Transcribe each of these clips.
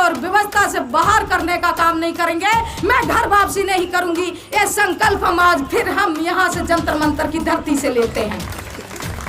और व्यवस्था से बाहर करने का काम नहीं करेंगे, मैं घर वापसी नहीं करूंगी। ये संकल्प हम आज फिर हम यहाँ से जंतर मंतर की धरती से लेते हैं,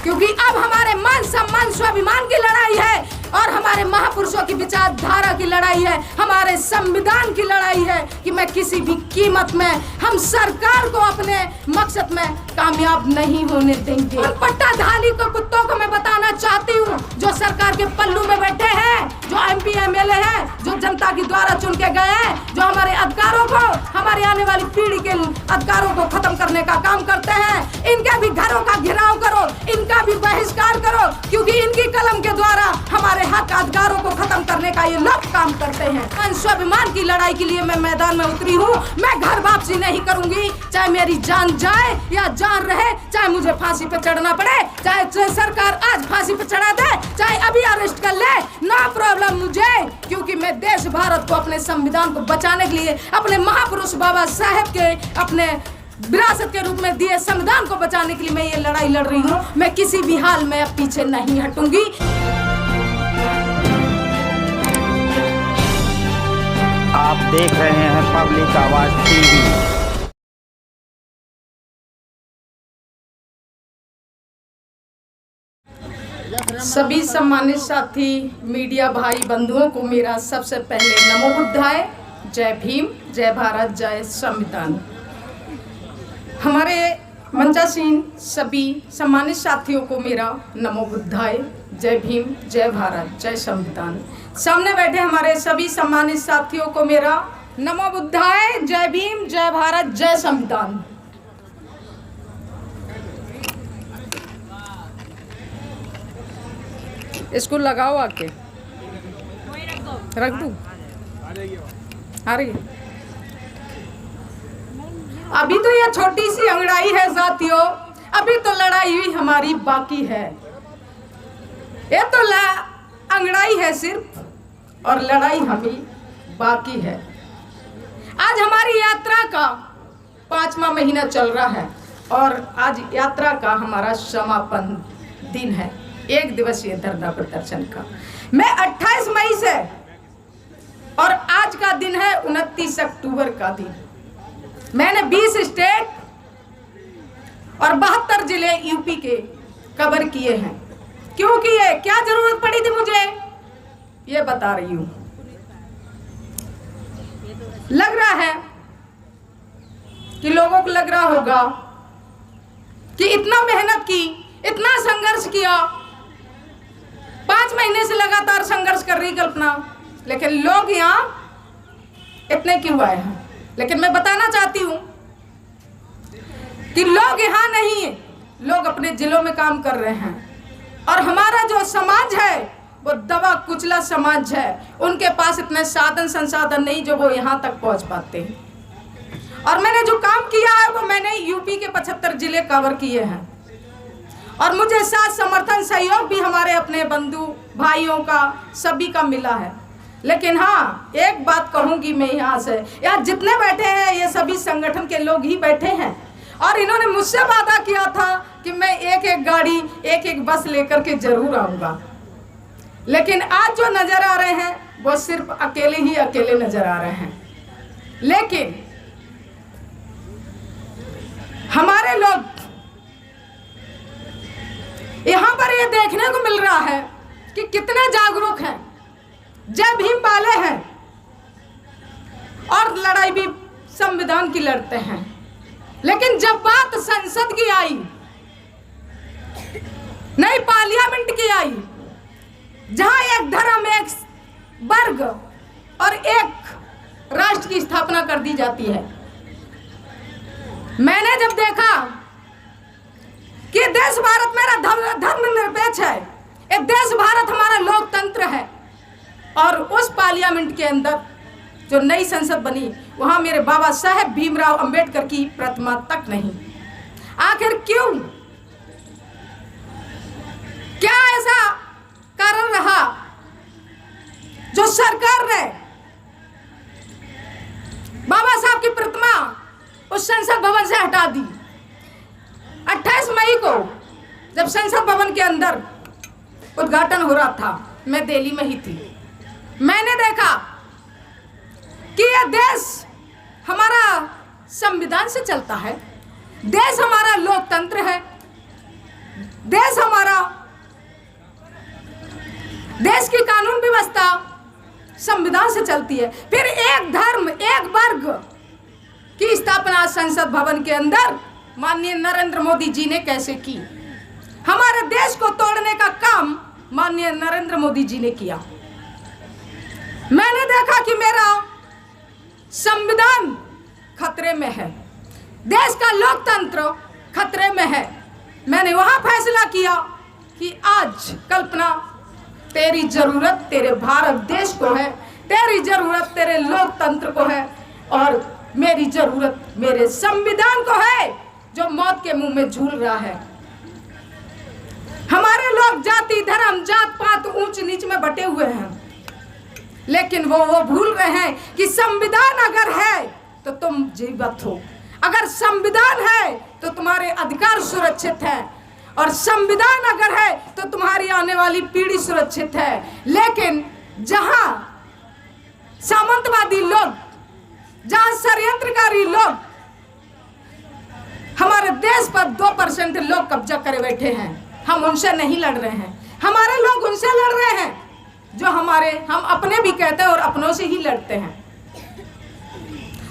क्योंकि अब हमारे मान सम्मान स्वाभिमान की लड़ाई है और हमारे महापुरुषों की विचारधारा की लड़ाई है, हमारे संविधान की लड़ाई है कि मैं किसी भी कीमत में हम सरकार को अपने मकसद में कामयाब नहीं होने देंगे। पट्टाधारी को कुत्तों को मैं बताना चाहती हूँ, जो सरकार के पल्लू में बैठे हैं, जो MP MLA हैं, जो जनता के द्वारा चुन के गए हैं, जो हमारे अधिकारों को, हमारी आने वाली पीढ़ी के अधिकारों को खत्म करने का काम करते हैं, इनके भी घरों का घेराव करो, इनका भी बहिष्कार करो, क्योंकि इनकी कलम के द्वारा हमारे हक अधिकारों को खत्म करने का ये लोग काम करते हैं। स्वाभिमान की लड़ाई के लिए मैं मैदान में उतरी हूँ, मैं घर वापसी नहीं करूंगी, चाहे मेरी जान जाए या जान रहे, चाहे मुझे फांसी पे चढ़ना पड़े, चाहे सरकार आज फांसी पे चढ़ा दे, चाहे अभी अरेस्ट कर ले, नो प्रॉब्लम मुझे, क्योंकि मैं देश भारत को, अपने संविधान को बचाने के लिए, अपने महापुरुष बाबा साहेब के अपने विरासत के रूप में दिए संविधान को बचाने के लिए मैं ये लड़ाई लड़ रही हूँ। मैं किसी भी हाल में अब पीछे नहीं हटूंगी। आप देख रहे हैं पब्लिक आवाज TV। सभी सम्मानित साथी मीडिया भाई बंधुओं को मेरा सबसे पहले नमो बुद्धाय, जय भीम, जय भारत, जय संविधान। हमारे मंचासीन सभी सम्मानित साथियों को मेरा नमो बुद्धाय, जय भीम, जय भारत, जय संविधान। सामने बैठे हमारे सभी सम्मानित साथियों को मेरा नमो बुद्धाय, जय भीम, जय भारत, जय संविधान। इसको लगाओ आके, रख दूं? आ रही है। अभी तो ये छोटी सी अंगड़ाई है साथियों, अभी तो लड़ाई हुई हमारी बाकी है। ये तो अंगड़ाई है सिर्फ, और लड़ाई हमें बाकी है। आज हमारी यात्रा का 5वां महीना चल रहा है और आज यात्रा का हमारा समापन दिन है, 1 दिवसीय धरना प्रदर्शन का। मैं 28 मई से, और आज का दिन है 29 अक्टूबर का दिन। मैंने 20 स्टेट और 72 जिले यूपी के कवर किए हैं। क्यों किए, क्या जरूरत पड़ी थी मुझे, ये बता रही हूं। लग रहा है कि लोगों को लग रहा होगा कि इतना मेहनत की, इतना संघर्ष किया, 5 महीने से लगातार संघर्ष कर रही कल्पना, लेकिन लोग यहाँ इतने क्यों आए हैं। लेकिन मैं बताना चाहती हूं कि लोग यहाँ नहीं है, लोग अपने जिलों में काम कर रहे हैं, और हमारा जो समाज है वो दबा कुचला समाज है। उनके पास इतने साधन संसाधन नहीं जो वो यहाँ तक पहुँच पाते हैं। और मैंने जो काम किया है वो मैंने यूपी के 75 जिले कवर किए हैं, और मुझे साथ समर्थन सहयोग भी हमारे अपने बंधु भाइयों का, सभी का मिला है। लेकिन हाँ, एक बात कहूंगी मैं यहाँ से, यहाँ जितने बैठे हैं ये सभी संगठन के लोग ही बैठे हैं, और इन्होंने मुझसे वादा किया था कि मैं एक एक गाड़ी, एक एक बस लेकर के जरूर आऊंगा। लेकिन आज जो नजर आ रहे हैं वो सिर्फ अकेले ही अकेले नजर आ रहे हैं। लेकिन हमारे लोग यहाँ पर ये देखने को मिल रहा है कि कितने जागरूक हैं, जय भीम वाले हैं, और लड़ाई भी संविधान की लड़ते हैं। लेकिन जब बात संसद की आई, नई पार्लियामेंट की आई, जहां एक धर्म, एक वर्ग और एक राष्ट्र की स्थापना कर दी जाती है, मैंने जब देखा कि देश भारत मेरा धर्मनिरपेक्ष है, ये देश भारत हमारा लोकतंत्र है, और उस पार्लियामेंट के अंदर जो नई संसद बनी वहां मेरे बाबा साहेब भीमराव अंबेडकर की प्रतिमा तक नहीं। आखिर क्यों, क्या ऐसा कारण रहा जो सरकार ने बाबा साहब की प्रतिमा उस संसद भवन से हटा दी? 28 मई को जब संसद भवन के अंदर उद्घाटन हो रहा था, मैं दिल्ली में ही थी, मैंने देखा संविधान से चलता है। देश हमारा लोकतंत्र है, देश हमारा, देश की कानून व्यवस्था संविधान से चलती है। फिर एक धर्म एक वर्ग की स्थापना संसद भवन के अंदर माननीय नरेंद्र मोदी जी ने कैसे की? हमारे देश को तोड़ने का काम माननीय नरेंद्र मोदी जी ने किया। मैंने देखा कि मेरा संविधान खतरे में है, देश का लोकतंत्र खतरे में है। मैंने वहां फैसला किया कि आज कल्पना, तेरी जरूरत तेरे भारत देश को है, तेरी जरूरत तेरे लोकतंत्र को है, और मेरी जरूरत मेरे संविधान को है जो मौत के मुंह में झूल रहा है। हमारे लोग जाति धर्म जात पात ऊंच नीच में बटे हुए हैं, लेकिन वो भूल रहे हैं कि संविधान अगर है तो तुम जीवित हो, अगर संविधान है तो तुम्हारे अधिकार सुरक्षित है, और संविधान अगर है तो तुम्हारी आने वाली पीढ़ी सुरक्षित है। लेकिन जहां सामंतवादी लोग, जहां षड्यंत्रकारी लोग हमारे देश पर 2% लोग कब्जा करे बैठे हैं, हम उनसे नहीं लड़ रहे हैं। हमारे लोग उनसे लड़ रहे हैं जो हम अपने भी कहते हैं और अपनों से ही लड़ते हैं।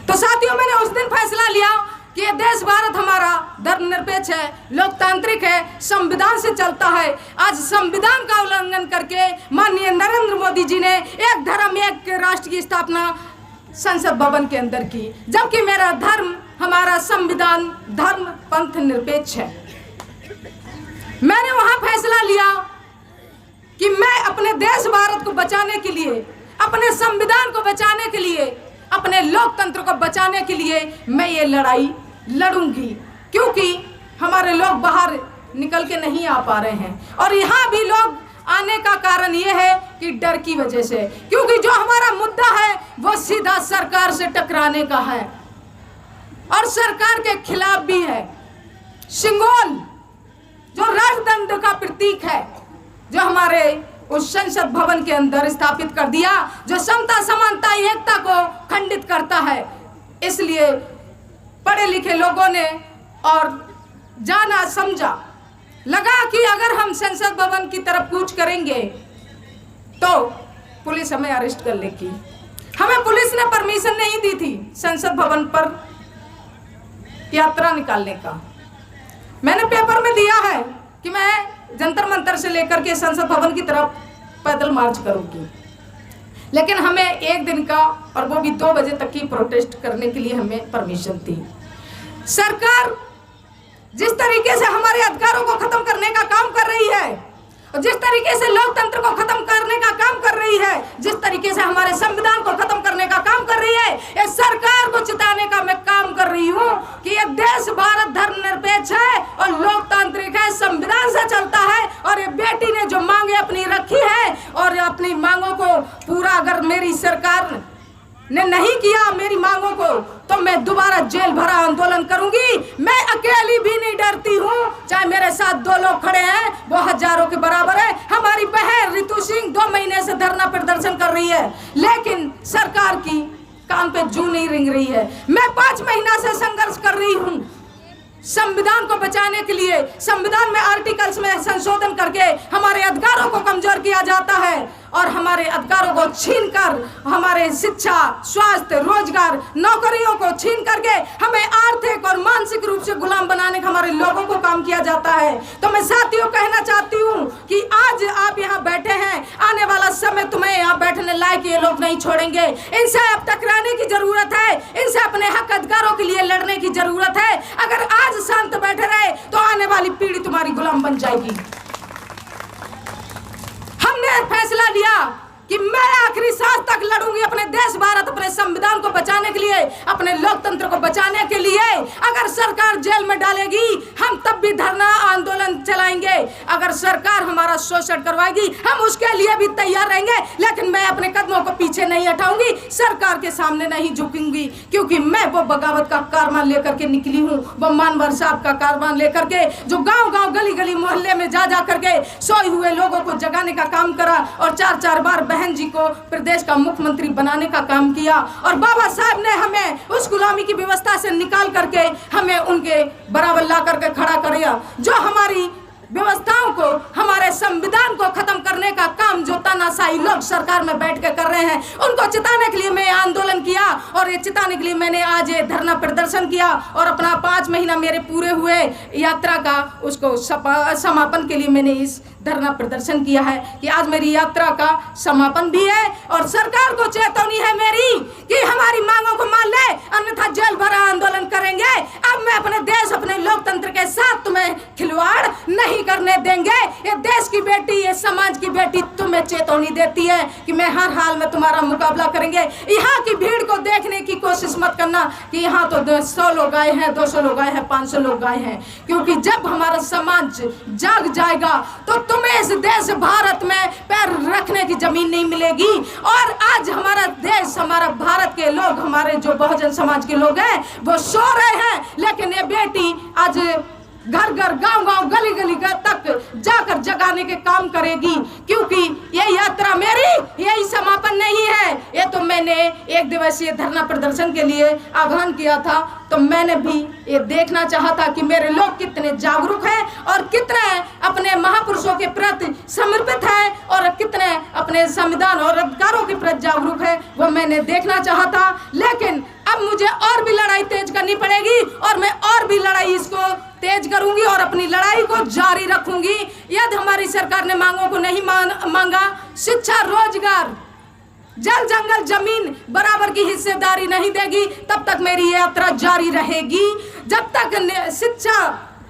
तो साथियों, मैंने उस दिन फैसला लिया कि ये देश भारत हमारा धर्मनिरपेक्ष है, लोकतांत्रिक है, संविधान से चलता है। आज संविधान का उल्लंघन करके माननीय नरेंद्र मोदी जी ने एक धर्म एक राष्ट्र की स्थापना संसद भवन के अंदर की, जबकि मेरा धर्म, हमारा संविधान धर्म पंथ निरपेक्ष है। मैंने वहां फैसला लिया कि मैं अपने देश भारत को बचाने के लिए, अपने संविधान को बचाने के लिए, अपने लोकतंत्र को बचाने के लिए मैं ये लड़ाई लड़ूंगी, क्योंकि हमारे लोग बाहर निकल के नहीं आ पा रहे हैं। और यहाँ भी लोग आने का कारण ये है कि डर की वजह से, क्योंकि जो हमारा मुद्दा है वो सीधा सरकार से टकराने का है और सरकार के खिलाफ भी है। सिंगोल जो राजदंड का प्रतीक है, जो हमारे उस संसद भवन के अंदर स्थापित कर दिया, जो समता समानता एकता को खंडित करता है। इसलिए पढ़े लिखे लोगों ने और जाना समझा, लगा कि अगर हम संसद भवन की तरफ कूच करेंगे तो पुलिस हमें अरेस्ट कर लेगी। हमें पुलिस ने परमिशन नहीं दी थी संसद भवन पर यात्रा निकालने का। मैंने पेपर में दिया है कि मैं जंतर मंतर से लेकर के संसद भवन की तरफ पैदल मार्च करूंगी, लेकिन हमें एक दिन का, और वो भी 2 बजे तक की प्रोटेस्ट करने के लिए हमें परमिशन थी। सरकार जिस तरीके से हमारे अधिकारों को खत्म करने का काम कर रही है, और जिस तरीके से लोकतंत्र को खत्म करने का काम कर रही है, जिस तरीके से हमारे संविधान को खत्म करने का काम कर रही है, ये सरकार को चिताने का मैं काम कर रही हूँ कि ये देश भारत धर्मनिरपेक्ष है और लोकतांत्रिक है, संविधान से चलता है। और ये बेटी ने जो मांगे अपनी रखी है, और अपनी मांगों को पूरा अगर मेरी सरकार ने नहीं किया मेरी मांगों को, तो मैं दोबारा जेल भरा आंदोलन करूंगी। मैं अकेली भी नहीं डरती हूँ, चाहे मेरे साथ 2 लोग खड़े हैं वो हजारों के बराबर है। हमारी बहन रितु सिंह 2 महीने से धरना प्रदर्शन कर रही है, लेकिन सरकार की कान पे जूं नहीं रिंग रही है। मैं 5 महीना से संघर्ष कर रही हूँ संविधान को बचाने के लिए। संविधान में आर्टिकल्स में संशोधन करके हमारे अधिकारों को कमजोर किया जाता है, और हमारे अधिकारों को छीनकर हमारे शिक्षा, स्वास्थ्य, रोजगार, नौकरियों को छीन करके हमें आर्थिक और मानसिक रूप से गुलाम बनाने का हमारे लोगों को काम किया जाता है। तो मैं साथियों कहना चाहती हूँ कि आज आप यहाँ बैठे हैं, आने वाला समय तुम्हें यहाँ बैठने लायक ये लोग नहीं छोड़ेंगे। इनसे अब टकराने की जरूरत है, इनसे अपने हक अधिकारों के लिए लड़ने की जरूरत है। अगर आज शांत बैठे रहे तो आने वाली पीढ़ी तुम्हारी गुलाम बन जाएगी। हमने फैसला लिया कि मैं आखिरी सांस तक लड़ूंगी अपने देश भारत, अपने संविधान को बचाने के लिए, अपने लोकतंत्र को बचाने के लिए। अगर सरकार जेल में डालेगी हम तब भी धरना आंदोलन चलाएंगे। अगर सरकार हमारा शोषण करवाएगी हम उसके लिए भी तैयार रहेंगे, लेकिन मैं अपने कदमों को पीछे नहीं हटाऊंगी, सरकार के सामने नहीं झुकूंगी, क्योंकि मैं वो बगावत का कारवां लेकर के निकली हूँ, वो मानवर साहब का कारवां लेकर के, जो गांव-गांव गली-गली मोहल्ले में जा जा करके सोए हुए लोगों को जगाने का काम करा और 4-4 बार बहन जी को प्रदेश का मुख्यमंत्री बनाने का काम किया। और बाबा साहब ने हमें उस गुलामी की व्यवस्था से निकाल करके हमें उनके बराबर ला करके खड़ा किया। जो हमारी व्यवस्थाओं को, हमारे संविधान को खत्म करने का काम जो तानाशाही लोग सरकार में बैठ के कर रहे हैं, उनको चिताने के लिए मैं आंदोलन किया और ये चिताने के लिए मैंने आज ये धरना प्रदर्शन किया और अपना 5 महीना मेरे पूरे हुए यात्रा का उसको समापन के लिए मैंने इस धरना प्रदर्शन किया है कि आज मेरी यात्रा का समापन भी है। और सरकार को चेतावनी है मेरी कि हमारी मांगों को मान ले, अन्यथा जेल भरा आंदोलन करेंगे। अब मैं अपने देश, अपने लोकतंत्र के साथ तुम्हें खिलवाड़ नहीं करने देंगे। ये देश की बेटी, ये समाज की बेटी तुम्हें चेतावनी देती है कि मैं हर हाल में तुम्हारा मुकाबला करेंगे। यहाँ की भीड़ को देखने की कोशिश मत करना कि यहाँ तो 100 लोग आए हैं, 200 लोग आए हैं, 500 लोग आए हैं, क्योंकि जब हमारा समाज जाग जाएगा तो तुम्हें इस देश भारत में पैर रखने की जमीन नहीं मिलेगी। और आज हमारा देश, हमारा भारत के लोग, हमारे जो बहुजन समाज के लोग हैं, वो सो रहे हैं, लेकिन ये बेटी आज घर घर, गांव गांव, गली गली तक जाकर जगाने के काम करेगी, क्योंकि ये यात्रा मेरी यही समापन नहीं है। ये तो मैंने 1 दिवसीय धरना प्रदर्शन के लिए आह्वान किया था, तो मैंने भी ये देखना चाहा था कि मेरे लोग कितने जागरूक हैं और कितने अपने महापुरुषों के प्रति समर्पित हैं और कितने अपने संविधान और अधिकारों के प्रति जागरूक है, वो मैंने देखना चाहा था। लेकिन अब मुझे और भी लड़ाई तेज करनी पड़ेगी और मैं और भी लड़ाई इसको तेज करूंगी और अपनी लड़ाई को जारी रखूंगी। यदि हमारी सरकार ने मांगों को नहीं मांगा, शिक्षा, रोजगार, जल जंगल, जमीन बराबर की हिस्सेदारी नहीं देगी, तब तक मेरी यात्रा जारी रहेगी। जब तक शिक्षा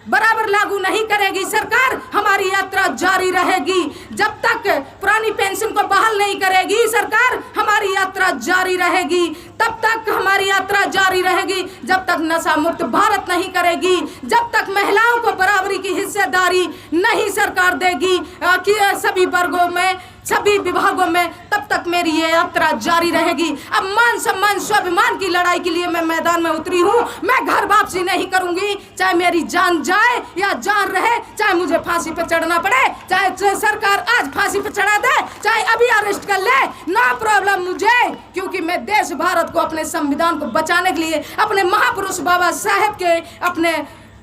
बराबर लागू नहीं करेगी सरकार, हमारी यात्रा जारी रहेगी। जब तक पुरानी पेंशन को बहाल नहीं करेगी सरकार, हमारी यात्रा जारी रहेगी। तब तक हमारी यात्रा जारी रहेगी जब तक नशा मुक्त भारत नहीं करेगी, जब तक महिलाओं को बराबरी की हिस्सेदारी नहीं सरकार देगी कि सभी वर्गों में, सभी विभागों में, तब तक मेरी ये यात्रा जारी रहेगी। अब मान सम्मान, स्वाभिमान की लड़ाई के लिए मैं मैदान में उतरी हूँ। मैं घर वापसी नहीं करूंगी, चाहे मेरी जान जाए या जान रहे, चाहे मुझे फांसी पे चढ़ना पड़े, चाहे सरकार आज फांसी पे चढ़ा दे, चाहे अभी अरेस्ट कर ले, नो प्रॉब्लम मुझे, क्योंकि मैं देश भारत को, अपने संविधान को बचाने के लिए, अपने महापुरुष बाबा साहेब के अपने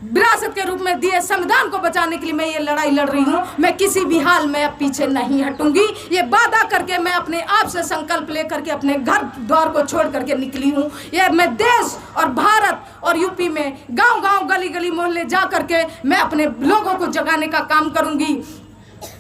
विरासत के रूप में दिए संविधान को बचाने के लिए मैं ये लड़ाई लड़ रही हूँ। मैं किसी भी हाल में अब पीछे नहीं हटूंगी। ये वादा करके मैं अपने आप से संकल्प लेकर के अपने घर द्वार को छोड़ करके निकली हूँ। ये मैं देश और भारत और यूपी में गांव गांव, गली गली, मोहल्ले जा करके मैं अपने लोगों को जगाने का काम करूंगी।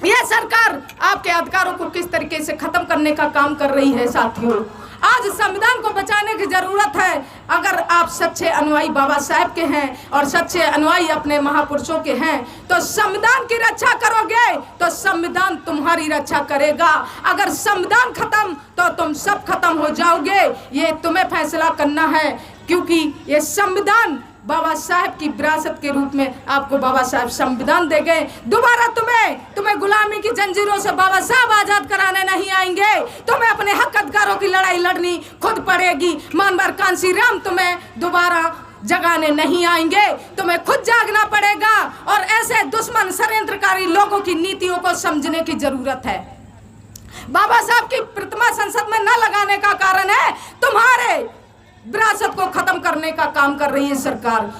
यह सरकार आपके अधिकारों को किस तरीके से खत्म करने का काम कर रही है साथियों। आज संविधान को बचाने की जरूरत है। अगर आप सच्चे अनुयायी बाबा साहेब के हैं और सच्चे अनुयायी अपने महापुरुषों के हैं, तो संविधान की रक्षा करोगे तो संविधान तुम्हारी रक्षा करेगा। अगर संविधान खत्म तो तुम सब खत्म हो जाओगे। ये तुम्हें फैसला करना है, क्योंकि ये संविधान बाबा साहेब की विरासत के रूप में आपको बाबा साहेब संविधान दे गए। दोबारा तुम्हें गुलामी की जंजीरों से बाबा साहब आजाद कराने नहीं आएंगे। तुम्हें अपने हक अधिकारों की लड़ाई लड़नी खुद पड़ेगी। मानवर कांसी राम तुम्हें दोबारा जगाने नहीं आएंगे, तुम्हें खुद जागना पड़ेगा। और ऐसे दुश्मन षड्यंत्रकारी लोगों की नीतियों को समझने की जरूरत है। बाबा साहब की प्रतिमा संसद में न लगाने का कारण है तुम्हारे विरासत को खत्म करने का काम कर रही है सरकार।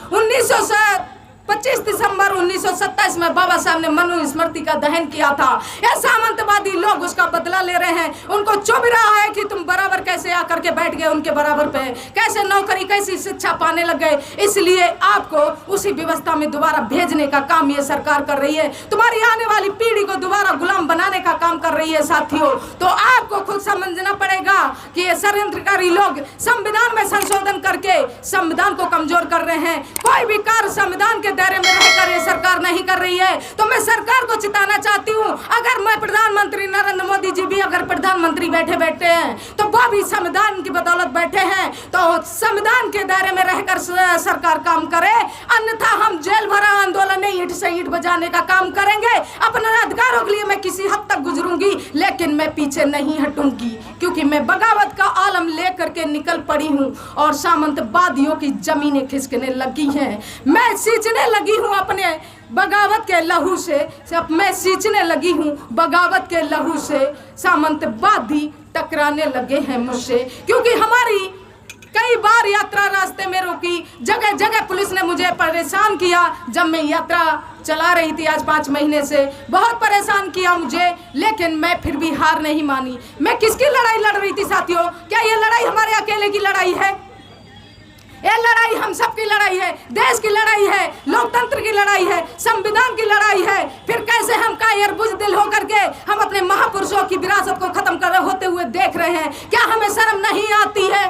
25 दिसंबर 1927 में बाबा साहब ने मनु स्मृति का दहन किया था। ये सामंतवादी लोग उसका बदला ले रहे हैं। उनको चुभ रहा है कि तुम बराबर कैसे आकर के बैठ गए उनके बराबर पे, कैसे नौकरी, कैसी शिक्षा पाने लग गए। इसलिए आपको उसी व्यवस्था में दोबारा भेजने का काम ये सरकार कर रही है। तुम्हारी आने वाली पीढ़ी को दोबारा गुलाम बनाने का काम कर रही है साथियों। तो आपको खुद समझना पड़ेगा कि ये षड्यंत्रकारी लोग संविधान में संशोधन करके संविधान को कमजोर कर रहे हैं। कोई भी कार्य संविधान के दायरे में रहकर ये सरकार नहीं कर रही है। तो मैं सरकार को चिताना चाहती हूँ, अगर मैं प्रधानमंत्री नरेंद्र मोदी जी भी अगर प्रधानमंत्री बैठे हैं तो वो अभी संविधान की बदौलत बैठे हैं तो संविधान के दायरे में रहकर सरकार काम करे, अन्यथा हम जेल भरा आंदोलन नहीं, ईंट से ईंट बजाने का काम करेंगे। अपने अधिकारों के लिए मैं किसी हद तक गुजरूंगी, लेकिन मैं पीछे नहीं हटूंगी, क्योंकि मैं बगावत का आलम लेकर के निकल पड़ी हूँ और सामंतवादियों की जमीनें खिसकने लगी हैं। मैं सींचने लगी हूँ अपने बगावत के लहू से, अब मैं सींचने लगी हूँ बगावत के लहू से। सामंतवादी टकराने लगे हैं मुझसे, क्योंकि हमारी कई बार यात्रा रास्ते में रोकी, जगह जगह पुलिस ने मुझे परेशान किया। जब मैं यात्रा चला रही थी आज 5 महीने से, बहुत परेशान किया मुझे, लेकिन मैं फिर भी हार नहीं मानी। मैं किसकी लड़ाई लड़ रही थी साथियों? क्या ये लड़ाई हमारे अकेले की लड़ाई है? ये लड़ाई हम सबकी लड़ाई है, देश की लड़ाई है, लोकतंत्र की लड़ाई है, संविधान की लड़ाई है। फिर कैसे हम कायर बुज़दिल होकर के हम अपने महापुरुषों की विरासत को खत्म कर होते हुए देख रहे हैं? क्या हमें शर्म नहीं आती है?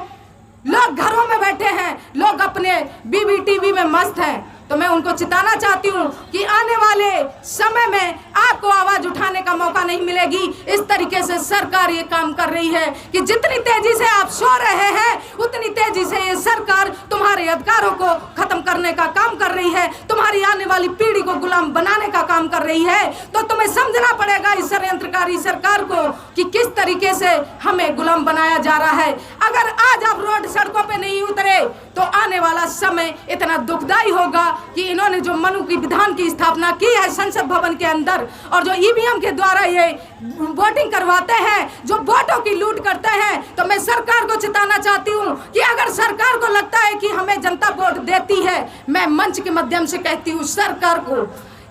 लोग घरों में बैठे हैं, लोग अपने बीबी टीवी में मस्त हैं। तो मैं उनको चिताना चाहती हूँ कि आने वाले समय में आपको आवाज उठाने का मौका नहीं मिलेगी। इस तरीके से सरकार ये काम कर रही है कि जितनी तेजी से आप सो रहे हैं, उतनी तेजी से ये सरकार तुम्हारे अधिकारों को खत्म करने का काम कर रही है, तुम्हारी आने वाली पीढ़ी को गुलाम बनाने का काम कर रही है। तो तुम्हें समझना पड़ेगा इस षड्यंत्रकारी सरकार को कि किस तरीके से हमें गुलाम बनाया जा रहा है। अगर आज आप रोड सड़कों पे नहीं उतरे तो आने वाला समय इतना दुखदाई होगा कि इन्होंने जो मनु की विधान की स्थापना की है संसद भवन के अंदर, और जो ईवीएम के द्वारा ये वोटिंग करवाते हैं, जो वोटों की लूट करते हैं, तो मैं सरकार को चिताना चाहती हूँ कि अगर सरकार को लगता है कि हमें जनता वोट देती है, मैं मंच के माध्यम से कहती हूँ सरकार को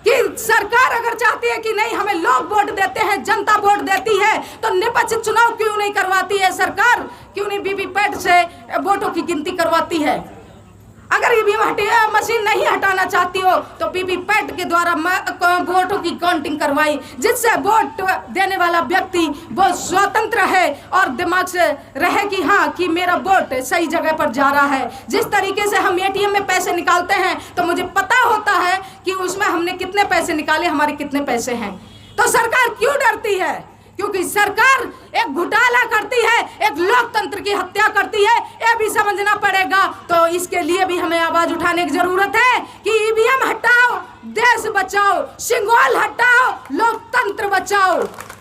कि सरकार अगर चाहती है कि नहीं हमें लोग वोट देते हैं, जनता वोट देती है, तो निष्पक्ष चुनाव क्यों नहीं करवाती है सरकार? क्यों नहीं वीवीपैट से वोटों की गिनती करवाती है? अगर ईवीएम मशीन नहीं हटाना चाहती हो तो वीवीपैट के द्वारा वोटों की काउंटिंग करवाई, जिससे वोट देने वाला व्यक्ति वो स्वतंत्र है और दिमाग से रहे कि हाँ कि मेरा वोट सही जगह पर जा रहा है। जिस तरीके से हम एटीएम में पैसे निकालते हैं तो मुझे पता होता है कि उसमें हमने कितने पैसे निकाले, हमारे कितने पैसे हैं। तो सरकार क्यों डरती है? क्योंकि सरकार एक घोटाला करती है, एक लोकतंत्र की हत्या करती है, ये भी समझना पड़ेगा। तो इसके लिए भी हमें आवाज उठाने की जरूरत है कि ईवीएम हटाओ, देश बचाओ, सिंगल हटाओ, लोकतंत्र बचाओ।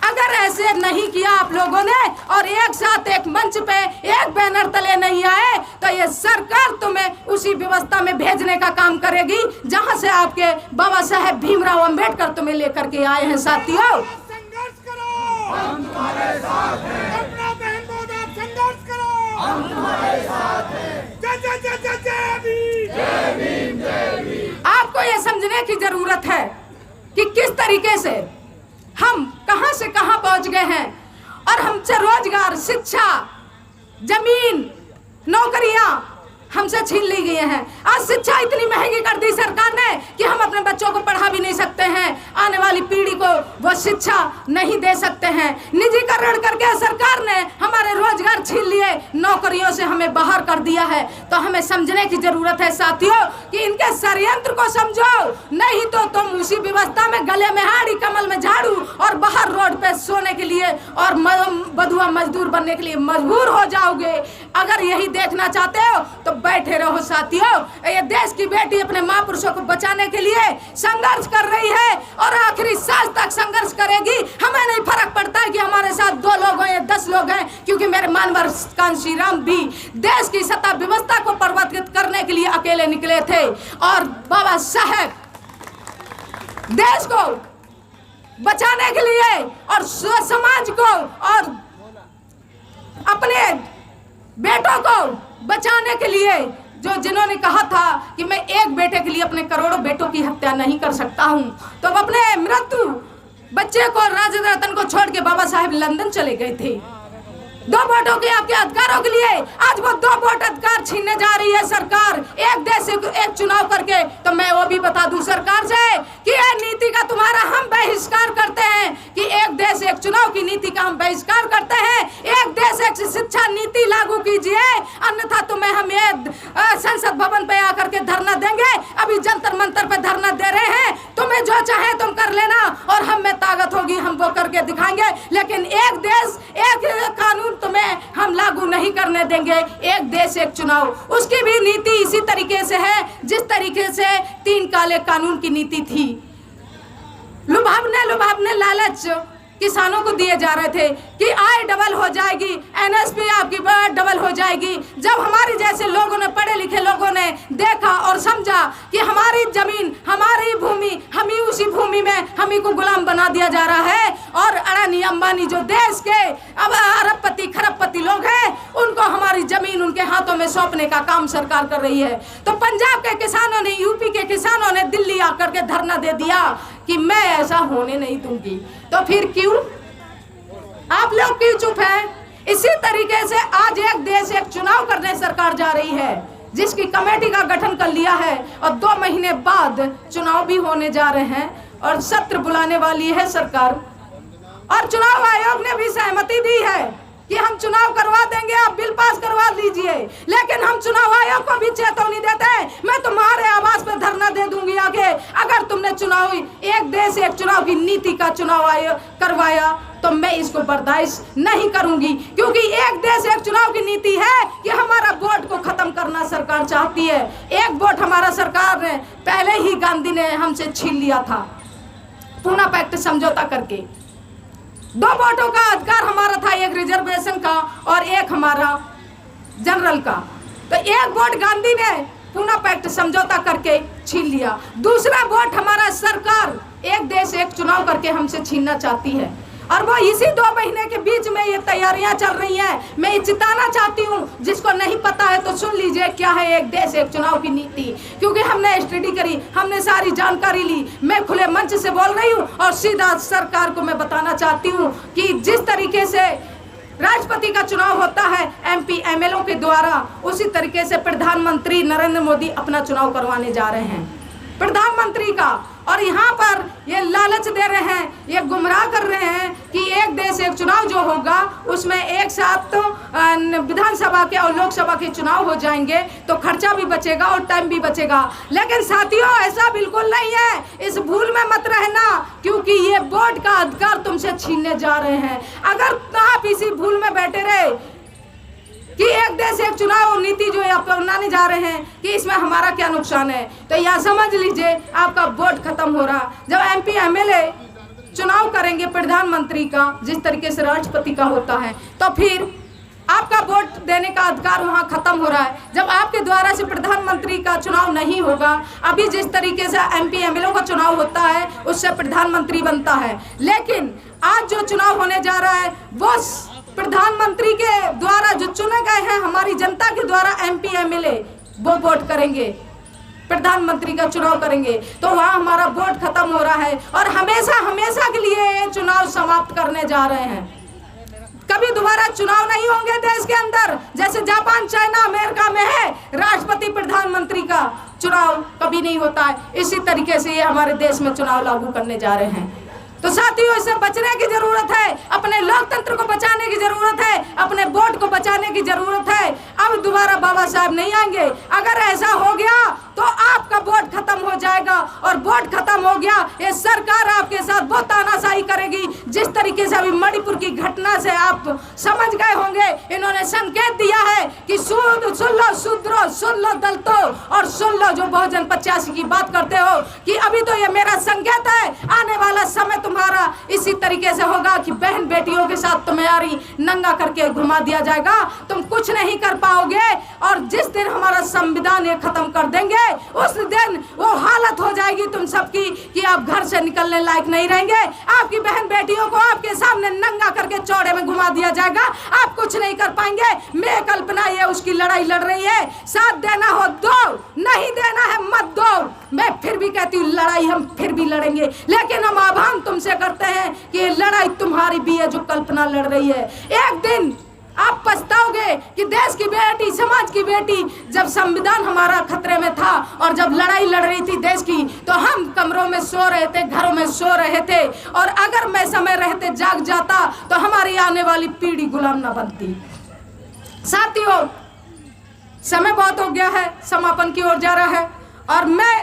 अगर ऐसे नहीं किया आप लोगों ने और एक साथ एक मंच पे एक बैनर तले नहीं आए तो ये सरकार तुम्हें उसी व्यवस्था में भेजने का काम करेगी जहां से आपके बाबा साहेब भीमराव अंबेडकर तुम्हें लेकर के आए हैं। साथियों, हम तुम्हारे साथ हैं। अपना बहन बहुत आप संघर्ष करो, हम तुम्हारे साथ हैं। जय जय जय जय जय भीम, जय भीम, जय भीम। आपको ये समझने की जरूरत है कि किस तरीके से हम कहां से कहां पहुंच गए हैं और हमसे रोजगार, शिक्षा, जमीन, नौकरियां हमसे छीन ली गई हैं। आज शिक्षा इतनी महंगी कर दी सरकार ने कि हम अपने बच्चों को पढ़ा भी नहीं सकते हैं, आने वाली पीढ़ी को वो शिक्षा नहीं दे सकते हैं। निजीकरण करके सरकार ने हमारे रोजगार छीन लिए, नौकरियों से हमें बाहर कर दिया है। तो हमें समझने की जरूरत है साथियों कि इनके षड्यंत्र को समझो, नहीं तो तुम उसी व्यवस्था में गले में हाड़ी, कमल में झाड़ू और बाहर रोड पे सोने के लिए और बधुआ मजदूर बनने के लिए मजबूर हो जाओगे। अगर यही देखना चाहते हो तो बैठे रहो साथियों। ये देश की बेटी अपने महापुरुषों को बचाने के लिए संघर्ष कर रही है और आखिरी सांस तक संघर्ष करेगी। हमें नहीं फर्क पड़ता है कि हमारे साथ 2 लोग हैं या 10 लोग हैं, क्योंकि मेरे मानवर कांशी राम भी देश की सत्ता व्यवस्था को परिवर्तित करने के लिए अकेले निकले थे और बाबा साहेब देश को बचाने के लिए और समाज को और अपने बेटों को बचाने के लिए जिन्होंने कहा था कि मैं एक बेटे के लिए अपने करोड़ों बेटों की हत्या नहीं कर सकता हूं, तो अपने मृत्यु बच्चे को, राजेंद्र रतन को छोड़ के बाबा साहेब लंदन चले गए थे 2 वोटों के आपके अधिकारों के लिए। आज वो 2 वोट अधिकार छीनने जा रही है सरकार, एक देश एक चुनाव करके। तो मैं वो भी बता दूं सरकार से कि यह नीति का तुम्हारा हम बहिष्कार करते हैं कि एक देश एक चुनाव की नीति का हम बहिष्कार करते हैं। एक देश एक शिक्षा नीति लागू कीजिए, अन्यथा तुम्हें हम ये संसद भवन पे आकर के धरना देंगे। अभी जंतर मंतर पे धरना दे रहे हैं, तुम्हें जो चाहे तुम कर लेना और हम में ताकत होगी हम वो करके दिखाएंगे, लेकिन एक देश एक कानून तुम्हें हम लागू नहीं करने देंगे एक देश एक चुनाव। उसकी भी नीति इसी तरीके से है जिस तरीके से 3 काले कानून की नीति थी। लुभावने लालच किसानों को दिए जा रहे थे कि आय डबल हो जाएगी, एनएसपी आपकी डबल हो जाएगी। जब हमारे जैसे लोगों ने, पढ़े लिखे लोगों ने देखा और समझा कि हमारी जमीन, हमारी भूमि, हम ही उसी भूमि में हम ही को गुलाम बना दिया जा रहा है और अडानी अंबानी जो देश के अब अरबपति खरबपति लोग हैं, उनको हमारी जमीन उनके हाथों में सौंपने का काम सरकार कर रही है। तो पंजाब के किसानों ने, यूपी के किसानों ने दिल्ली आकर के धरना दे दिया कि मैं ऐसा होने नहीं दूंगी। तो फिर क्यों आप लोग क्यों चुप हैं? इसी तरीके से आज एक देश एक चुनाव करने सरकार जा रही है, जिसकी कमेटी का गठन कर लिया है और 2 महीने बाद चुनाव भी होने जा रहे हैं और सत्र बुलाने वाली है सरकार। और चुनाव आयोग ने भी सहमति दी है कि हम चुनाव करवा देंगे, आप बिल पास करवा लीजिए। लेकिन हम चुनाव आयोग को भी चेतावनी देते हैं, मैं तुम्हारे आवास पे धरना दे दूंगी आगे, अगर तुमने चुनाव एक देश एक चुनाव की नीति का चुनाव आयोग करवाया तो मैं इसको बर्दाश्त नहीं करूंगी। क्योंकि एक देश एक चुनाव की नीति है कि हमारा वोट को खत्म करना सरकार चाहती है। एक वोट हमारा सरकार ने पहले ही गांधी ने हमसे छीन लिया था, पूना पैक्ट समझौता करके। 2 वोटों का अधिकार हमारा था, एक रिजर्वेशन का और एक हमारा जनरल का। तो एक वोट गांधी ने पूना पैक्ट समझौता करके छीन लिया, दूसरा वोट हमारा सरकार एक देश एक चुनाव करके हमसे छीनना चाहती है। और वो इसी 2 महीने के बीच में ये तैयारियां चल रही हैं। मैं ये चिताना चाहती हूँ, जिसको नहीं पता है तो सुन लीजिए क्या है एक देश एक चुनाव की नीति। क्योंकि हमने स्टडी करी, हमने सारी जानकारी ली, मैं खुले मंच से बोल रही हूँ और सीधा सरकार को मैं बताना चाहती हूँ कि जिस तरीके से राष्ट्रपति का चुनाव होता है MP MLO के द्वारा, उसी तरीके से प्रधानमंत्री नरेंद्र मोदी अपना चुनाव करवाने जा रहे हैं, प्रधानमंत्री का। और यहाँ पर ये लालच दे रहे हैं, ये गुमराह कर रहे हैं कि एक देश एक चुनाव जो होगा उसमें एक साथ तो विधानसभा के और लोकसभा के चुनाव हो जाएंगे, तो खर्चा भी बचेगा और टाइम भी बचेगा। लेकिन साथियों ऐसा बिल्कुल नहीं है, इस भूल में मत रहना, क्योंकि ये वोट का अधिकार तुमसे छीनने जा रहे हैं। अगर आप इसी भूल में बैठे रहे कि एक देश एक चुनाव नीति जो अपनाने जा रहे हैं कि इसमें हमारा क्या नुकसान है, तो यह समझ लीजिए आपका वोट खत्म हो रहा। जब MP MLA चुनाव करेंगे प्रधानमंत्री का जिस तरीके से राष्ट्रपति का होता है, तो फिर आपका वोट देने का अधिकार वहाँ खत्म हो रहा है। जब आपके द्वारा से प्रधानमंत्री का चुनाव नहीं होगा, अभी जिस तरीके से MP MLA का चुनाव होता है उससे प्रधानमंत्री बनता है, लेकिन आज जो चुनाव होने जा रहा है वो प्रधानमंत्री के द्वारा जो चुने गए हैं, हमारी जनता के द्वारा MP MLA वो वोट करेंगे, प्रधानमंत्री का चुनाव करेंगे, तो वहाँ हमारा वोट खत्म हो रहा है और हमेशा हमेशा के लिए ये चुनाव समाप्त करने जा रहे हैं। कभी दोबारा चुनाव नहीं होंगे देश के अंदर, जैसे जापान, चाइना, अमेरिका में है राष्ट्रपति प्रधानमंत्री का चुनाव कभी नहीं होता है। इसी तरीके से ये हमारे देश में चुनाव लागू करने जा रहे हैं। तो साथियों इससे बचने की जरूरत है, अपने लोकतंत्र को बचाने की जरूरत है, अपने वोट को बचाने की जरूरत है। अब दोबारा बाबा साहब नहीं आएंगे। अगर ऐसा हो गया तो आपका वोट खत्म हो जाएगा और वोट खत्म हो गया, ये सरकार आपके साथ बहुत तानाशाही करेगी। जिस तरीके से अभी मणिपुर की घटना से आप समझ गए होंगे, इन्होंने संकेत दिया है कि सुन लो शूद्रो, सुन लो दलितों और सुन लो जो बहुजन 85 की बात करते हो, कि अभी तो ये मेरा संकेत है, आने वाला समय तुम्हारा इसी तरीके से होगा कि बहन बेटियों के साथ तुम्हारी नंगा करके घुमा दिया जाएगा, तुम कुछ नहीं कर पाओगे। और जिस दिन हमारा संविधान ये खत्म कर देंगे उस दिन वो हालत हो जाएगी तुम सबकी कि आप घर से निकलने लायक नहीं रहेंगे। आपकी बहन बेटियों को आपके सामने नंगा करके चौड़े में घुमा दिया जाएगा, आप कुछ नहीं कर पाएंगे। मैं कल्पना ये उसकी लड़ाई लड़ रही है, साथ देना हो दो, नहीं देना है मत दो। मैं फिर भी कहती हूँ लड़ाई हम फिर भी लड़ेंगे, लेकिन हम आह्वान तुमसे करते हैं कि ये लड़ाई तुम्हारी भी है जो कल्पना लड़ रही है। एक दिन आप पछताओगे कि देश की बेटी, समाज की बेटी, जब संविधान हमारा खतरे में था और जब लड़ाई लड़ रही थी देश की, तो हम कमरों में सो रहे थे, घरों में सो रहे थे, और अगर मैं समय रहते जाग जाता तो हमारी आने वाली पीढ़ी गुलाम न बनती। साथियों समय बहुत हो गया है, समापन की ओर जा रहा है, और मैं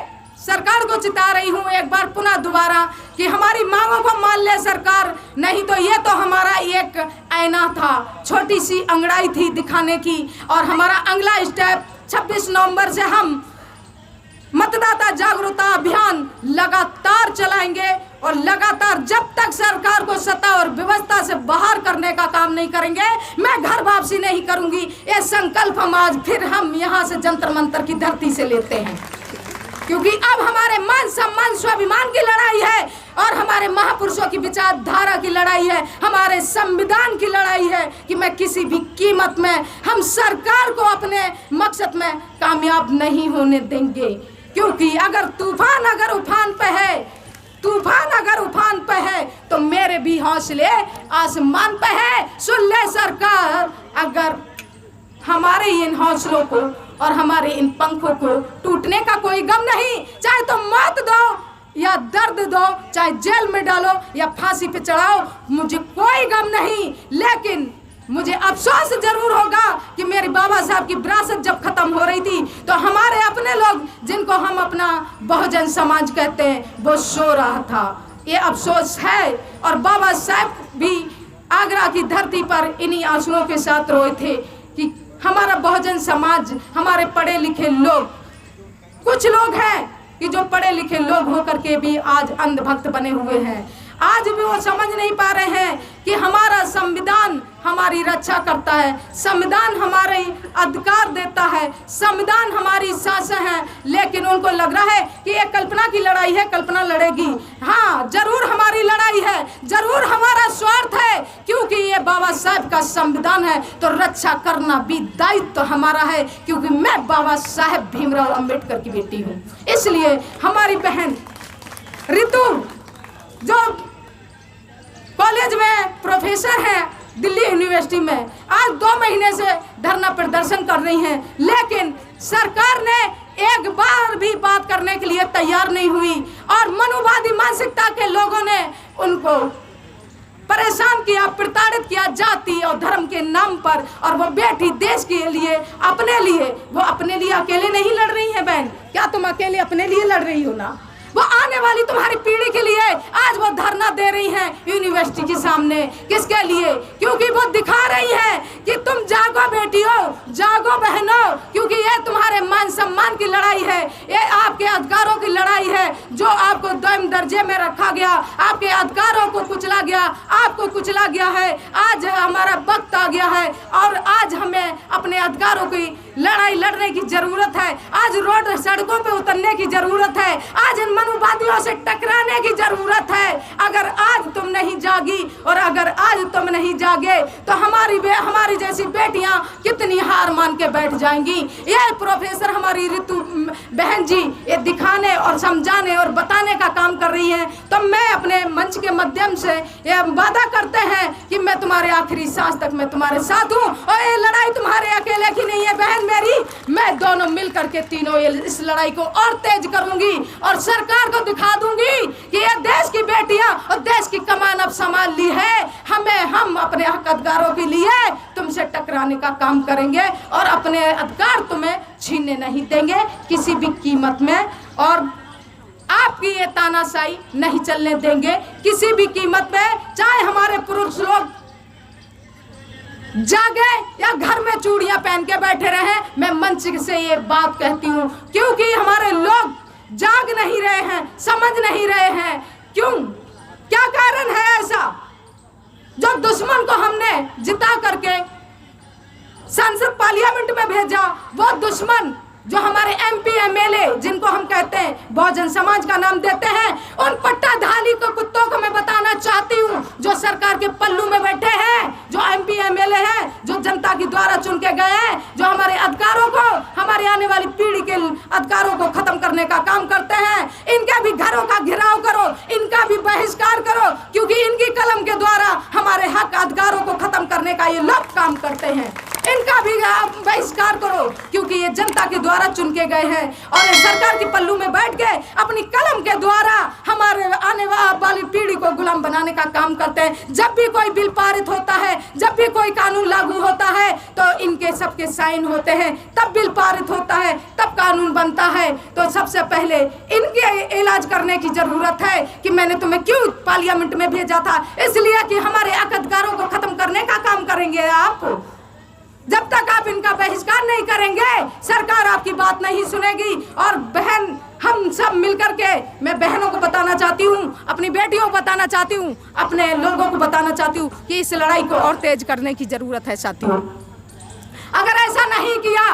सरकार को चिता रही हूँ एक बार पुनः दोबारा कि हमारी मांगों को मान ले सरकार, नहीं तो ये तो हमारा एक आईना था, छोटी सी अंगड़ाई थी दिखाने की। और हमारा अगला स्टेप 26 नवंबर से हम मतदाता जागरूकता अभियान लगातार चलाएंगे और लगातार जब तक सरकार को सत्ता और व्यवस्था से बाहर करने का काम नहीं करेंगे, मैं घर वापसी नहीं करूंगी। ये संकल्प हम आज फिर हम यहाँ से जंतर मंतर की धरती से लेते हैं, क्योंकि अब हमारे मान सम्मान स्वाभिमान की लड़ाई है और हमारे महापुरुषों की विचारधारा की लड़ाई है, हमारे संविधान की लड़ाई है कि मैं किसी भी कीमत में हम सरकार को अपने मकसद में कामयाब नहीं होने देंगे। क्योंकि अगर तूफान अगर उफान पे है, तूफान अगर उफान पे है तो मेरे भी हौसले आसमान पे है। सुन ले सरकार, अगर हमारे इन हौसलों को और हमारे इन पंखों को टूटने का कोई गम नहीं, चाहे तो मौत दो या दर्द दो, चाहे जेल में डालो या फांसी पे चढ़ाओ, मुझे कोई गम नहीं। लेकिन मुझे अफसोस जरूर होगा कि मेरे बाबा साहब की विरासत जब खत्म हो रही थी तो हमारे अपने लोग जिनको हम अपना बहुजन समाज कहते हैं वो सो रहा था। ये अफसोस है। और बाबा साहब भी आगरा की धरती पर इन्हीं आंसुओं के साथ रोए थे कि हमारा बहुजन समाज, हमारे पढ़े लिखे लोग, कुछ लोग हैं कि जो पढ़े लिखे लोग होकर के भी आज अंधभक्त बने हुए हैं। आज भी वो समझ नहीं पा रहे हैं कि हमारा संविधान हमारी रक्षा करता है, संविधान हमारे अधिकार देता है, संविधान हमारी सांसें हैं। लेकिन उनको लग रहा है कि ये कल्पना की लड़ाई है, कल्पना लड़ेगी। हाँ, जरूर हमारी लड़ाई है, जरूर हमारा स्वार्थ है, क्योंकि ये बाबा साहब का संविधान है तो रक्षा करना भी दायित्व तो हमारा है, क्योंकि मैं बाबा साहब भीमराव अंबेडकर की बेटी हूँ। इसलिए हमारी बहन रितु जो कॉलेज में प्रोफेसर हैं दिल्ली यूनिवर्सिटी में, आज 2 महीने से धरना प्रदर्शन कर रही हैं, लेकिन सरकार ने एक बार भी बात करने के लिए तैयार नहीं हुई और मनुवादी मानसिकता के लोगों ने उनको परेशान किया, प्रताड़ित किया जाति और धर्म के नाम पर। और वो बेटी देश के लिए, अपने लिए, वो अपने लिए अकेले नहीं लड़ रही है बहन। क्या तुम अकेले अपने लिए लड़ रही हो ना? वो आने वाली तुम्हारी पीढ़ी के लिए आज वो धरना दे रही हैं यूनिवर्सिटी के सामने। किसके लिए? क्योंकि वो दिखा रही है कि तुम जागो बेटियों, जागो बहनों, क्योंकि ये तुम्हारे मान सम्मान की लड़ाई है, ये आपके अधिकारों की लड़ाई है। जो आपको दम दर्जे में रखा गया, आपके अधिकारों को कुचला गया, आपको कुचला गया है। आज हमारा वक्त आ गया है और आज हमें अपने अधिकारों की लड़ाई लड़ने की जरूरत है। आज रोड सड़कों पे उतरने की जरूरत है, आज इन मनुवादियों से टकराने की जरूरत है। अगर आज तुम नहीं जागी और अगर आज तुम नहीं जागे तो हमारी जैसी बेटियां कितनी हार मान के बैठ जाएंगी। ये प्रोफेसर हमारी रितु बहन जी ये दिखाने और समझाने और बताने का काम कर रही हैं। तो मैं अपने मंच के माध्यम से ये वादा करते हैं कि मैं तुम्हारे आखिरी सांस तक मैं तुम्हारे साथ हूँ और ये लड़ाई तुम्हारे अकेले की नहीं है बहन मेरी। मैं दोनों मिल करके तीनों इस लड़ाई को और तेज करूंगी और सरकार को दिखा दूंगी कि ये देश की बेटियां और देश की कमान अब संभाल ली है। हम अपने हक अधिकारों के लिए तुमसे टकराने का काम करेंगे और अपने अधिकार तुम्हें छीनने नहीं देंगे किसी भी कीमत में। और आपकी ये तानाशाही नहीं चलने देंगे किसी भी कीमत में, चाहे हमारे पुरुष लोग जागे या घर में चूड़ियां पहन के बैठे रहे। मैं मंच से ये बात कहती हूँ क्योंकि हमारे लोग जाग नहीं रहे हैं, समझ नहीं रहे हैं। क्यों? क्या कारण है ऐसा? जो दुश्मन को हमने जिता करके संसद पार्लियामेंट में भेजा, वो दुश्मन जो हमारे MP MLA जिनको हम कहते हैं बहुजन समाज का नाम देते हैं, उन पट्टाधारी को कुत्तों को मैं बताना चाहती हूँ जो सरकार के पल्लू में बैठे हैं, जो MP MLA हैं, जो जनता के द्वारा चुन के गए हैं, जो हमारे अधिकारों को, हमारे आने वाली पीढ़ी के अधिकारों को खत्म करने का काम करते हैं। इनके भी घरों का घेराव करो, इनका भी बहिष्कार करो, क्योंकि इनकी कलम के द्वारा हमारे हक अधिकारों को खत्म करने का ये लोग काम करते हैं। इनका भी बहिष्कार करो क्योंकि ये जनता के द्वारा चुन के गए हैं और ये सरकार के पल्लू में बैठ के अपनी कलम के द्वारा हमारे आने वाली पीढ़ी को गुलाम बनाने का काम करते हैं। जब भी कोई बिल पारित होता है, जब भी कोई कानून लागू होता है तो इनके सबके साइन होते हैं, तब बिल पारित होता है, तब कानून बनता है। तो सबसे पहले इनके इलाज करने की जरूरत है कि मैंने तुम्हें क्यों पार्लियामेंट में भेजा था, इसलिए कि हमारे अकदगारों को खत्म करने का काम करेंगे आप। जब तक आप इनका बहिष्कार नहीं करेंगे, सरकार आपकी बात नहीं सुनेगी। और बहन, हम सब मिलकर के, मैं बहनों को बताना चाहती हूँ, अपनी बेटियों को बताना चाहती हूँ, अपने लोगों को बताना चाहती हूँ कि इस लड़ाई को और तेज करने की जरूरत है साथियों। अगर ऐसा नहीं किया,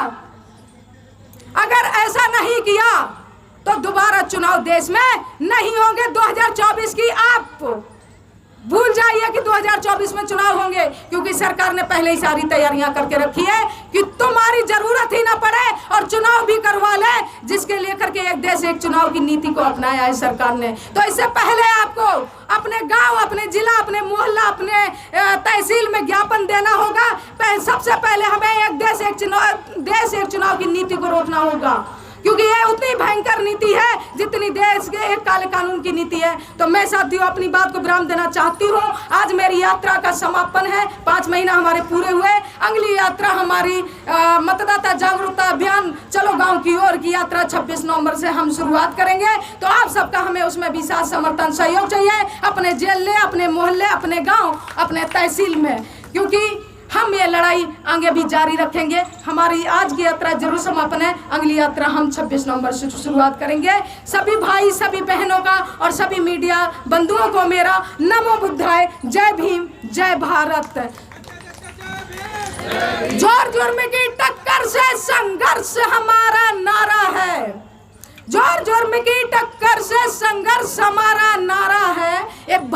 अगर ऐसा नहीं किया तो दोबारा चुनाव देश में नहीं होंगे। 2024 की आप भूल जाइए कि 2024 में चुनाव होंगे, क्योंकि सरकार ने पहले ही सारी तैयारियां करके रखी है कि तुम्हारी जरूरत ही ना पड़े और चुनाव भी करवा ले, जिसके लेकर के एक देश एक चुनाव की नीति को अपनाया है सरकार ने। तो इससे पहले आपको अपने गांव, अपने जिला, अपने मोहल्ला, अपने तहसील में ज्ञापन देना होगा। सबसे पहले हमें एक देश एक चुनाव की नीति को रोकना होगा, क्योंकि ये उतनी भयंकर नीति है जितनी देश के एक काले कानून की नीति है। तो मैं साथियों अपनी बात को विराम देना चाहती हूँ। आज मेरी यात्रा का समापन है, 5 महीना हमारे पूरे हुए। अगली यात्रा हमारी मतदाता जागरूकता अभियान चलो गांव की ओर की यात्रा 26 नवंबर से हम शुरुआत करेंगे। तो आप सबका हमें उसमें विशेष समर्थन सहयोग चाहिए, अपने जिले, अपने मोहल्ले, अपने गाँव, अपने तहसील में, क्योंकि हम ये लड़ाई आगे भी जारी रखेंगे। हमारी आज की यात्रा जरूर समापन है, अगली यात्रा हम 26 नवंबर से शुरुआत करेंगे। सभी भाई, सभी बहनों का और सभी मीडिया बंधुओं को मेरा नमो बुद्धाय, जय भीम, जय भारत। जोर जुर्म की टक्कर से संघर्ष हमारा नारा है, जोर जुर्म की टक्कर से संघर्ष हमारा नारा है। एक